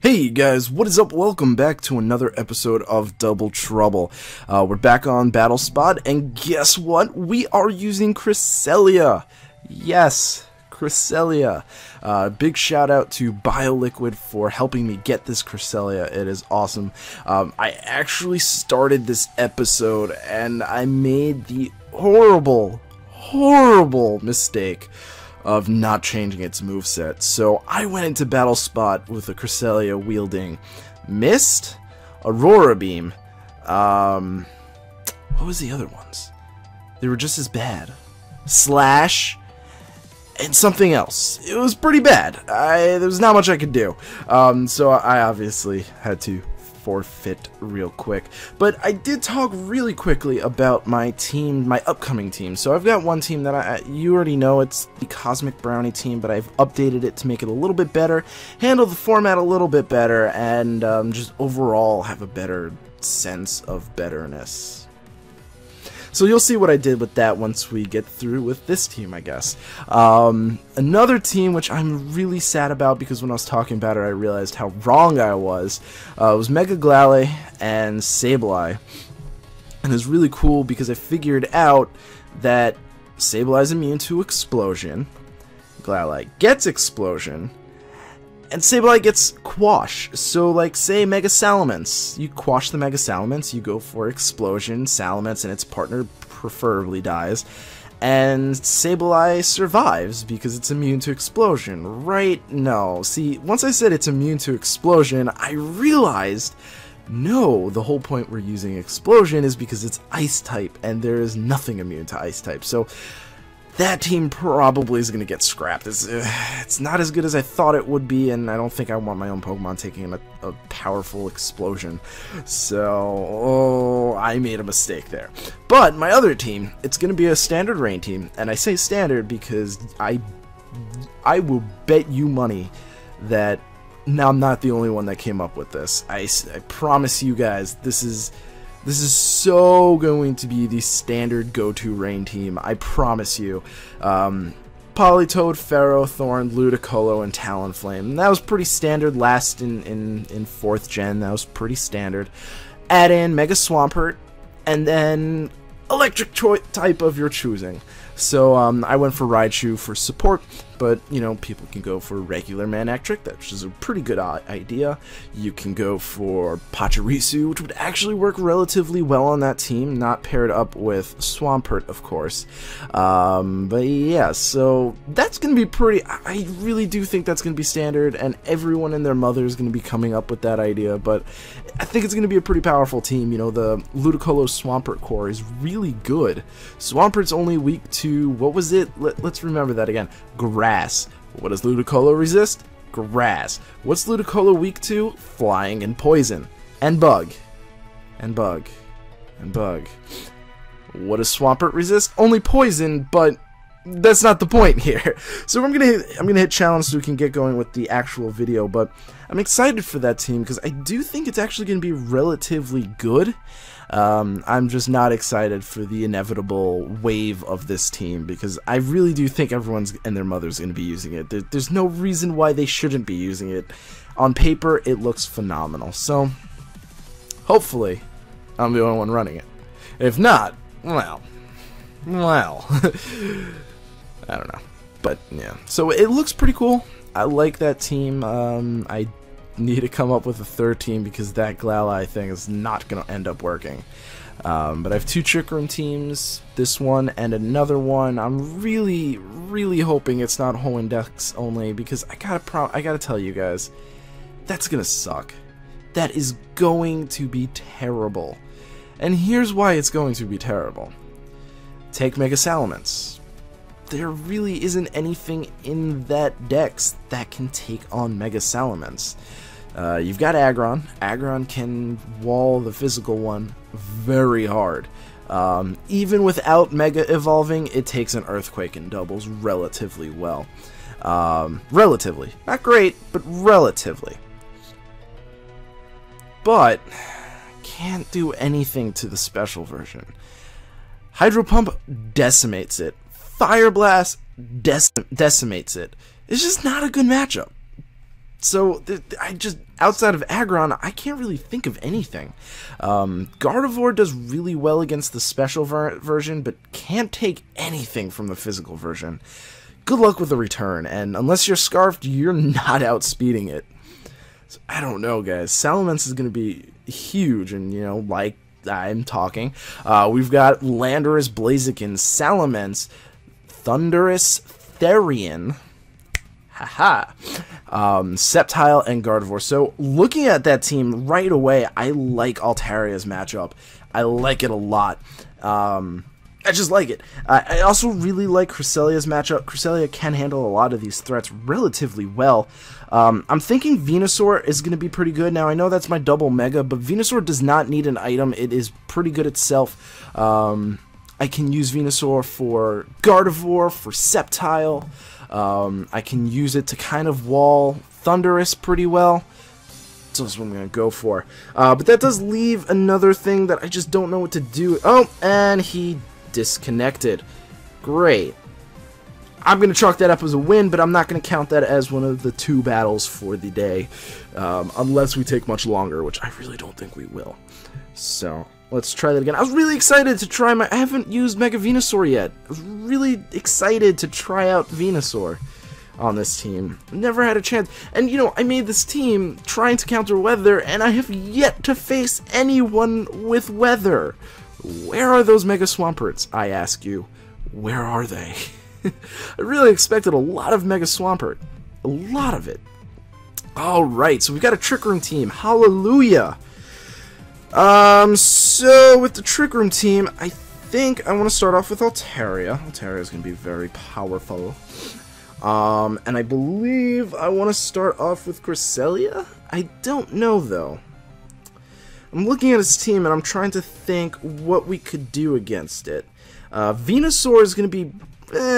Hey guys, what is up? Welcome back to another episode of Double Trouble. We're back on Battle Spot, and guess what? We are using Cresselia. Yes, Cresselia. Big shout out to BioLiquid for helping me get this Cresselia. It is awesome. I actually started this episode, and I made the horrible mistake of not changing its moveset. So I went into Battle Spot with a Cresselia wielding Mist, Aurora Beam, what was the other ones? They were just as bad. Slash, and something else. It was pretty bad. There was not much I could do. So I obviously had to forfeit real quick, but I did talk really quickly about my team, my upcoming team. So I've got one team that you already know, it's the Cosmic Brownie team, but I've updated it to make it a little bit better, handle the format a little bit better, and just overall have a better sense of betterness. So you'll see what I did with that once we get through with this team, I guess. Another team which I'm really sad about, because when I was talking about it I realized how wrong I was Mega Glalie and Sableye. And it's really cool because I figured out that Sableye is immune to Explosion, Glalie gets Explosion, and Sableye gets Quash. So, like, say Mega Salamence. You quash the Mega Salamence, you go for Explosion, Salamence, and its partner preferably dies. And Sableye survives because it's immune to Explosion, right? No. See, once I said it's immune to Explosion, I realized, no, the whole point we're using Explosion is because it's Ice-type, and there is nothing immune to Ice-type. So that team probably is going to get scrapped. It's not as good as I thought it would be, and I don't think I want my own Pokemon taking a powerful explosion. So, I made a mistake there. But my other team, it's going to be a standard rain team, and I say standard because I will bet you money that now I'm not the only one that came up with this. I promise you guys, this is so going to be the standard go-to rain team, I promise you. Politoed, Ferrothorn, Ludicolo, and Talonflame. And that was pretty standard last in 4th gen, that was pretty standard. Add in Mega Swampert, and then electric type of your choosing. So I went for Raichu for support, but you know, people can go for regular Manectric, which is a pretty good idea. You can go for Pachirisu, which would actually work relatively well on that team, not paired up with Swampert, of course. But yeah, so that's going to be pretty, I really do think that's going to be standard, and everyone and their mother is going to be coming up with that idea, but I think it's going to be a pretty powerful team. You know, the Ludicolo Swampert core is really good. Swampert's only weak to, what was it? Let's remember that again. Grass. What does Ludicolo resist? Grass. What's Ludicolo weak to? Flying and poison. And bug. And bug. And bug. What does Swampert resist? Only poison, but that's not the point here. So I'm gonna hit challenge so we can get going with the actual video, but I'm excited for that team because I do think it's actually gonna be relatively good. I'm just not excited for the inevitable wave of this team because I really do think everyone's and their mother's gonna be using it. There's no reason why they shouldn't be using it. On paper, it looks phenomenal. So hopefully, I'm the only one running it. If not, well. I don't know, but yeah, so it looks pretty cool. I like that team. I need to come up with a third team because that Glalie thing is not going to end up working. But I have 2 Trick Room teams, this one and another one. I'm really hoping it's not Hoenn only because I gotta tell you guys, that's gonna suck. That is going to be terrible, and here's why it's going to be terrible. Take Mega Salamence. There really isn't anything in that dex that can take on Mega Salamence. You've got Aggron. Aggron can wall the physical one very hard. Even without Mega evolving, it takes an Earthquake and doubles relatively well. Relatively. Not great, but relatively. But can't do anything to the special version. Hydro Pump decimates it. Fire Blast decimates it. It's just not a good matchup. So I just, outside of Aggron, I can't really think of anything. Gardevoir does really well against the special version, but can't take anything from the physical version. Good luck with the return, and unless you're Scarfed, you're not outspeeding it. So, I don't know, guys. Salamence is going to be huge, and, you know, like I'm talking, we've got Landorus, Blaziken, Salamence, Thundurus, Therian, Sceptile, and Gardevoir. So looking at that team right away, I like Altaria's matchup. I like it a lot. I just like it. I also really like Cresselia's matchup. Cresselia can handle a lot of these threats relatively well. I'm thinking Venusaur is going to be pretty good. Now, I know that's my double Mega, but Venusaur does not need an item. It is pretty good itself. I can use Venusaur for Gardevoir, for Sceptile. I can use it to kind of wall Thundurus pretty well. So that's what I'm going to go for. But that does leave another thing that I just don't know what to do. Oh, and he disconnected. Great. I'm going to chalk that up as a win, but I'm not going to count that as one of the 2 battles for the day. Unless we take much longer, which I really don't think we will. So, let's try that again. I was really excited to try I haven't used Mega Venusaur yet. I was really excited to try out Venusaur on this team. Never had a chance. And, you know, I made this team trying to counter weather, and I have yet to face anyone with weather. Where are those Mega Swamperts, I ask you? Where are they? I really expected a lot of Mega Swampert. A lot of it. Alright, so we've got a Trick Room team. Hallelujah! So with the Trick Room team, I think I want to start off with Altaria. Altaria is going to be very powerful. And I believe I want to start off with Cresselia? I don't know, though. I'm looking at his team, and I'm trying to think what we could do against it. Venusaur is going to be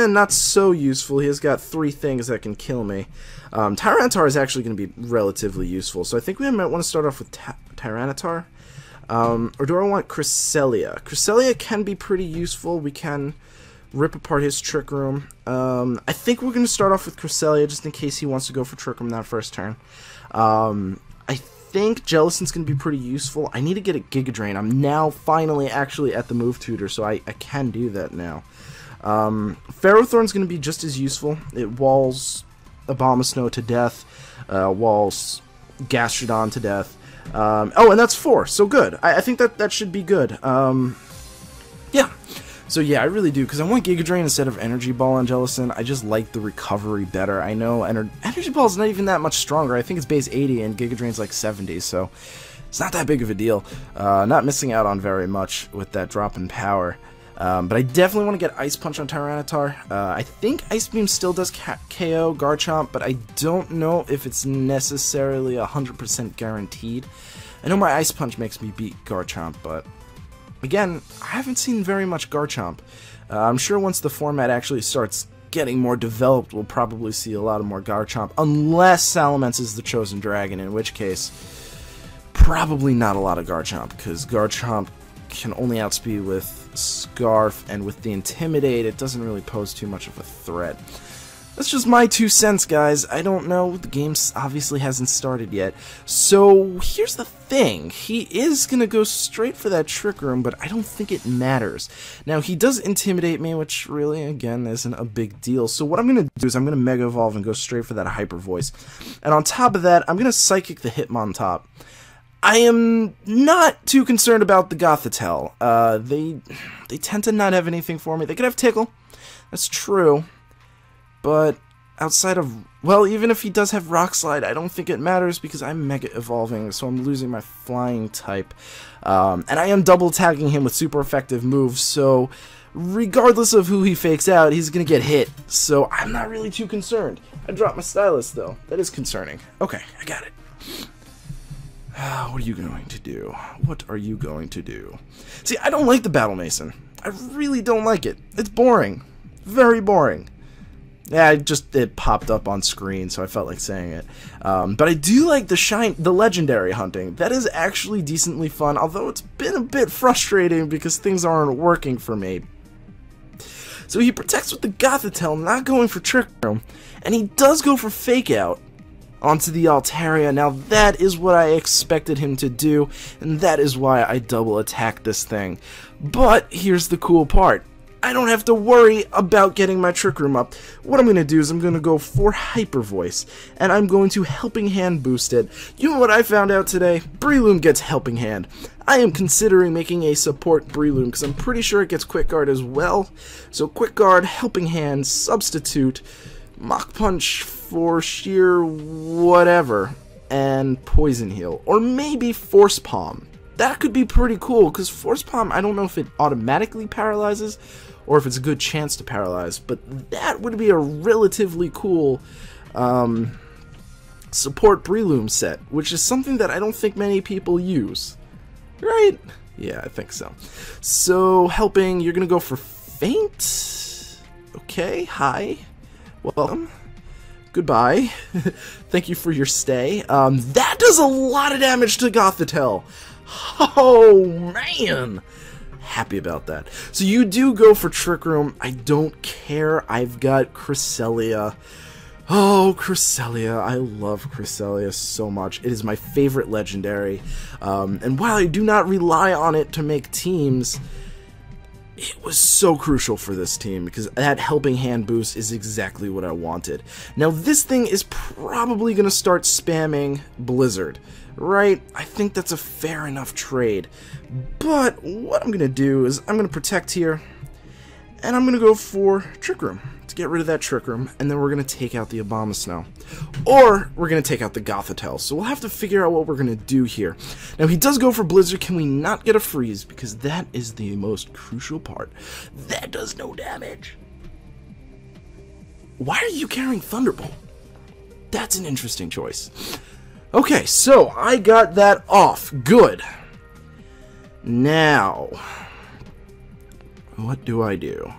not so useful. He has got 3 things that can kill me. Tyranitar is actually going to be relatively useful, so I think we might want to start off with Tyranitar. Or do I want Cresselia? Cresselia can be pretty useful. We can rip apart his Trick Room. I think we're going to start off with Cresselia just in case he wants to go for Trick Room that first turn. I think Jellicent's going to be pretty useful. I need to get a Giga Drain. I'm now finally actually at the move tutor, so I can do that now. Ferrothorn's going to be just as useful. It walls Abomasnow to death, walls Gastrodon to death. Oh, and that's 4, so good. I think that should be good. Yeah. So yeah, I really do, because I want Giga Drain instead of Energy Ball on Jellicent. I just like the recovery better. I know Energy Ball's not even that much stronger. I think it's base 80 and Giga Drain's like 70, so it's not that big of a deal. Not missing out on very much with that drop in power. But I definitely want to get Ice Punch on Tyranitar. I think Ice Beam still does KO Garchomp, but I don't know if it's necessarily 100% guaranteed. I know my Ice Punch makes me beat Garchomp, but again, I haven't seen very much Garchomp. I'm sure once the format actually starts getting more developed, we'll probably see a lot of more Garchomp, unless Salamence is the chosen dragon, in which case, probably not a lot of Garchomp, because Garchomp can only outspeed with Scarf, and with the Intimidate, it doesn't really pose too much of a threat. That's just my 2 cents, guys. I don't know. The game obviously hasn't started yet. So, here's the thing. He is going to go straight for that Trick Room, but I don't think it matters. Now, he does Intimidate me, which really, again, isn't a big deal. So, what I'm going to do is I'm going to Mega Evolve and go straight for that Hyper Voice. And on top of that, I'm going to Psychic the Hitmontop. I am not too concerned about the Gothitelle. They tend to not have anything for me. They could have Tickle. That's true. But outside of, well, even if he does have Rock Slide, I don't think it matters because I'm Mega Evolving, so I'm losing my Flying type. And I am double tagging him with super effective moves, so regardless of who he fakes out, he's going to get hit. So I'm not really too concerned. I dropped my Stylus, though. That is concerning. Okay, I got it. What are you going to do? What are you going to do? See, I don't like the Battle Mason. I really don't like it. It's boring. Very boring. Yeah, it popped up on screen, so I felt like saying it. But I do like the legendary hunting. That is actually decently fun, although it's been a bit frustrating because things aren't working for me. So he protects with the Gothitelle, not going for Trick Room, and he does go for Fake Out. onto the Altaria. Now that is what I expected him to do, and that is why I double attacked this thing. But here's the cool part. I don't have to worry about getting my Trick Room up. What I'm going to do is I'm going to go for Hyper Voice, and I'm going to Helping Hand boost it. You know what I found out today? Breloom gets Helping Hand. I am considering making a support Breloom because I'm pretty sure it gets Quick Guard as well. So Quick Guard, Helping Hand, Substitute, Mach Punch for sheer whatever, and Poison Heal. Or maybe Force Palm. That could be pretty cool because Force Palm, I don't know if it automatically paralyzes or if it's a good chance to paralyze, but that would be a relatively cool support Breloom set, which is something that I don't think many people use. Right? Yeah, I think so. So, helping, you're going to go for Faint. Okay, hi. Welcome. Goodbye. Thank you for your stay. That does a lot of damage to Gothitelle. Oh, man. Happy about that. So you do go for Trick Room. I don't care. I've got Cresselia. Oh, Cresselia. I love Cresselia so much. It is my favorite legendary. And while I do not rely on it to make teams, it was so crucial for this team because that Helping Hand boost is exactly what I wanted. Now, this thing is probably going to start spamming Blizzard, right? I think that's a fair enough trade. But what I'm going to do is I'm going to protect here, and I'm going to go for Trick Room to get rid of that Trick Room, and then we're going to take out the Abomasnow. Or we're going to take out the Gothitelle, so we'll have to figure out what we're going to do here. Now, he does go for Blizzard. Can we not get a freeze? Because that is the most crucial part. That does no damage. Why are you carrying Thunderbolt? That's an interesting choice. Okay, so I got that off. Good. Now, what do I do?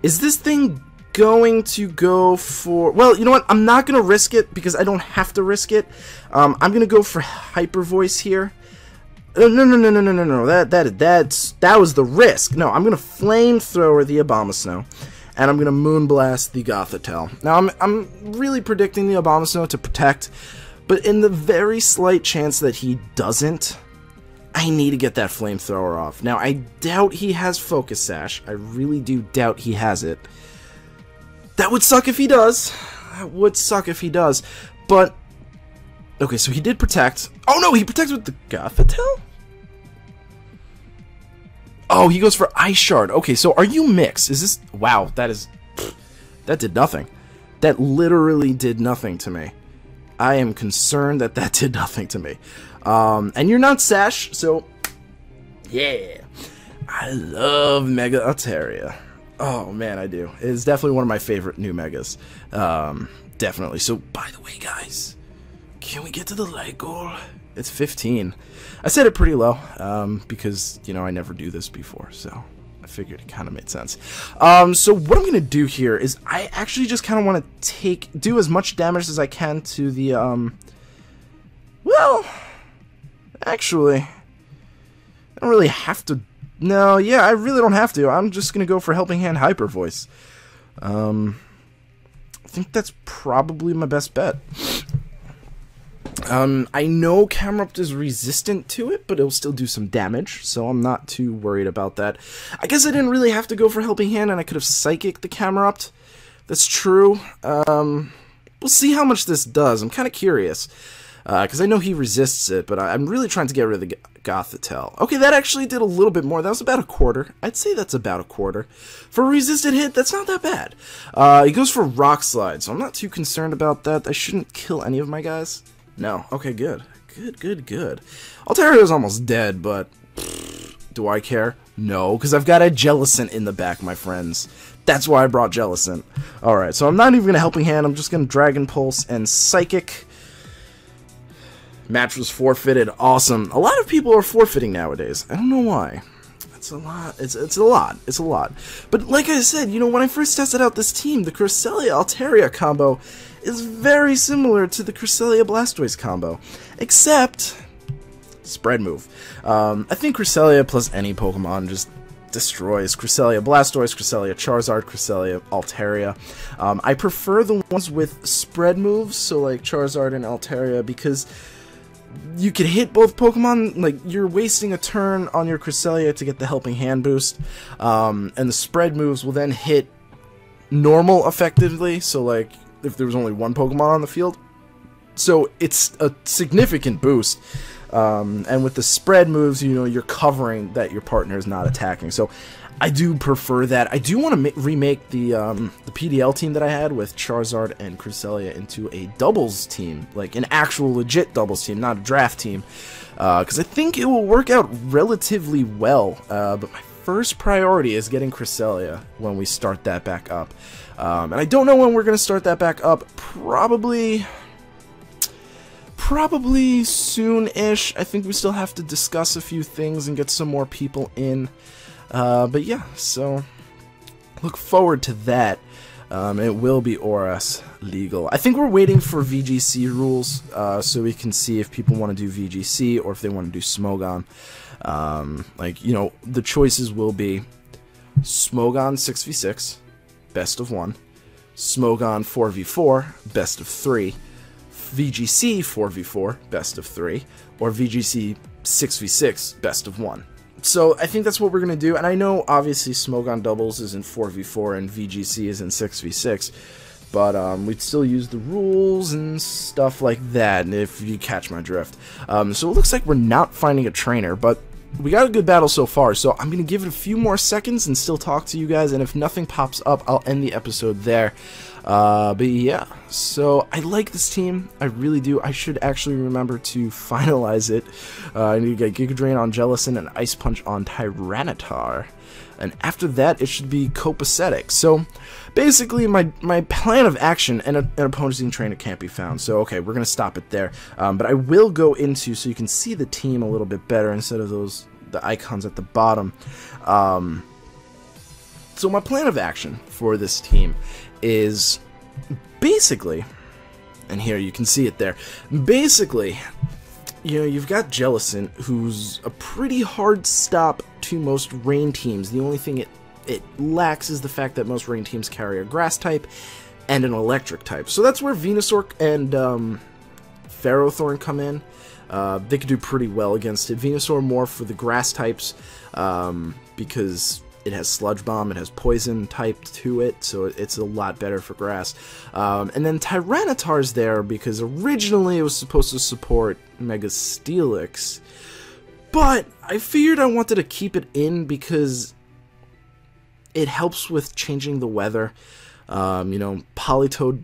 Is this thing going to go for... Well, you know what? I'm not going to risk it because I don't have to risk it. I'm going to go for Hyper Voice here. No. That was the risk. No, I'm going to Flamethrower the Abomasnow, and I'm going to Moonblast the Gothitelle. Now, I'm really predicting the Abomasnow to protect, but in the very slight chance that he doesn't, I need to get that Flamethrower off. Now, I doubt he has Focus Sash. I really do doubt he has it. That would suck if he does. That would suck if he does. But, okay, so he did protect. Oh no, he protects with the Gothitelle? Oh, he goes for Ice Shard. Okay, so are you mixed? Is this... Wow, that is... That did nothing. That literally did nothing to me. I am concerned that that did nothing to me. And you're not Sash, so... Yeah. I love Mega Altaria. Oh, man, I do. It is definitely one of my favorite new Megas. Definitely. So, by the way, guys, can we get to the light goal? It's 15. I set it pretty low, because, you know, I never do this before, so I figured it kind of made sense. So what I'm going to do here is I actually just kind of want to do as much damage as I can to the, well, actually, I don't really have to. No, yeah, I really don't have to. I'm just going to go for Helping Hand Hyper Voice. I think that's probably my best bet. I know Camerupt is resistant to it, but it'll still do some damage, so I'm not too worried about that. I guess I didn't really have to go for Helping Hand, and I could have Psychic the Camerupt. That's true. We'll see how much this does. I'm kind of curious, because I know he resists it, but I'm really trying to get rid of the Gothitelle. Okay, that actually did a little bit more. That was about a quarter. I'd say that's about a quarter. For a resisted hit, that's not that bad. He goes for Rock Slide, so I'm not too concerned about that. I shouldn't kill any of my guys. No. Okay, good. Good. Altaria is almost dead, but do I care? No, because I've got a Jellicent in the back, my friends. That's why I brought Jellicent. Alright, so I'm not even going to Helping Hand. I'm just going to Dragon Pulse and Psychic. Match was forfeited. Awesome. A lot of people are forfeiting nowadays. I don't know why. It's a lot. It's a lot. But like I said, you know, when I first tested out this team, the Cresselia-Altaria combo is very similar to the Cresselia-Blastoise combo, except spread move. I think Cresselia plus any Pokemon just destroys Cresselia, Blastoise, Cresselia, Charizard, Cresselia, Altaria. I prefer the ones with spread moves, so like Charizard and Altaria, because you can hit both Pokemon. Like, you're wasting a turn on your Cresselia to get the Helping Hand boost, and the spread moves will then hit normal effectively, so like if there was only one Pokemon on the field. So it's a significant boost. And with the spread moves, you know, you're covering that your partner is not attacking. So I do prefer that. I do want to remake the PDL team that I had with Charizard and Cresselia into a doubles team, like an actual legit doubles team, not a draft team, because I think it will work out relatively well. But my first priority is getting Cresselia when we start that back up. And I don't know when we're going to start that back up. Probably soon-ish. I think we still have to discuss a few things and get some more people in. But yeah, so look forward to that. It will be ORAS legal. I think we're waiting for VGC rules, so we can see if people want to do VGC or if they want to do Smogon. Like, you know, the choices will be Smogon 6v6, best of 1, Smogon 4v4, best of 3, VGC 4v4, best of 3, or VGC 6v6, best of 1. So I think that's what we're going to do, and I know obviously Smogon doubles is in 4v4 and VGC is in 6v6, but we'd still use the rules and stuff like that, if you catch my drift. So it looks like we're not finding a trainer, but we got a good battle so far, so I'm going to give it a few more seconds and still talk to you guys, and if nothing pops up, I'll end the episode there. But yeah, so I like this team, I really do. I should actually remember to finalize it. I need to get Giga Drain on Jellicent and Ice Punch on Tyranitar, and after that it should be copacetic. So basically my plan of action, and an opposing trainer can't be found, so okay, we're gonna stop it there. But I will go into, so you can see the team a little bit better instead of the icons at the bottom. So my plan of action for this team is basically, and here you can see it there, basically, you know, you've got Jellicent, who's a pretty hard stop to most rain teams. The only thing it lacks is the fact that most rain teams carry a grass type and an electric type. So that's where Venusaur and Ferrothorn come in. They could do pretty well against it. Venusaur more for the grass types, because it has Sludge Bomb, it has Poison type to it, so it's a lot better for grass. And then Tyranitar's there because originally it was supposed to support Mega Steelix, but I figured I wanted to keep it in because it helps with changing the weather. You know, Politoed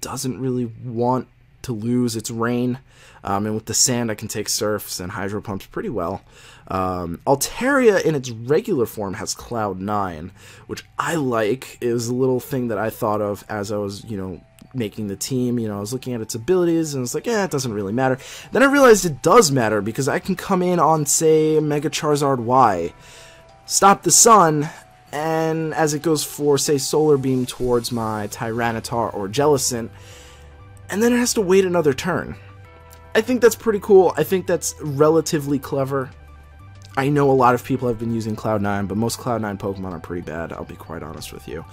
doesn't really want to lose its rain, and with the sand I can take Surfs and Hydro Pumps pretty well. Altaria in its regular form has Cloud 9, which I like. It was a little thing that I thought of as I was, you know, making the team. You know, I was looking at its abilities and I was like, it doesn't really matter. Then I realized it does matter, because I can come in on, say, Mega Charizard Y, stop the sun, and as it goes for, say, Solar Beam towards my Tyranitar or Jellicent, and then it has to wait another turn. I think that's pretty cool. I think that's relatively clever. I know a lot of people have been using Cloud9, but most Cloud9 Pokemon are pretty bad, I'll be quite honest with you.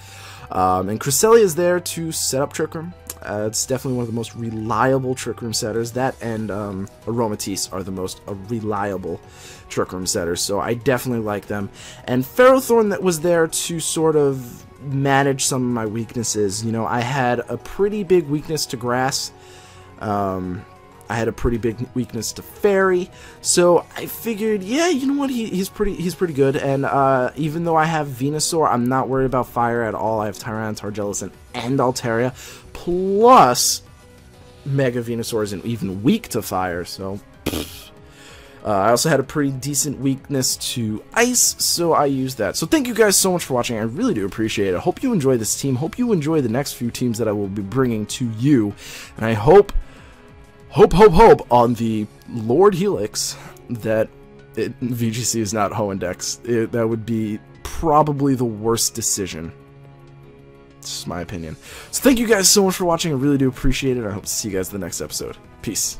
And Cresselia is there to set up Trick Room. It's definitely one of the most reliable Trick Room setters. That and Aromatisse are the most reliable Trick Room setters, so I definitely like them. And Ferrothorn that was there to sort of manage some of my weaknesses. You know, I had a pretty big weakness to Grass. I had a pretty big weakness to Fairy, so I figured, yeah, you know what, he's pretty good. And even though I have Venusaur, I'm not worried about Fire at all. I have Tyranitar, Jellicent, and Altaria, plus Mega Venusaur isn't even weak to Fire, so I also had a pretty decent weakness to Ice, so I used that. So thank you guys so much for watching. I really do appreciate it. Hope you enjoy this team. Hope you enjoy the next few teams that I will be bringing to you, and I hope on the Lord Helix that VGC is not Hoendex. That would be probably the worst decision. It's just my opinion. So thank you guys so much for watching. I really do appreciate it. I hope to see you guys in the next episode. Peace.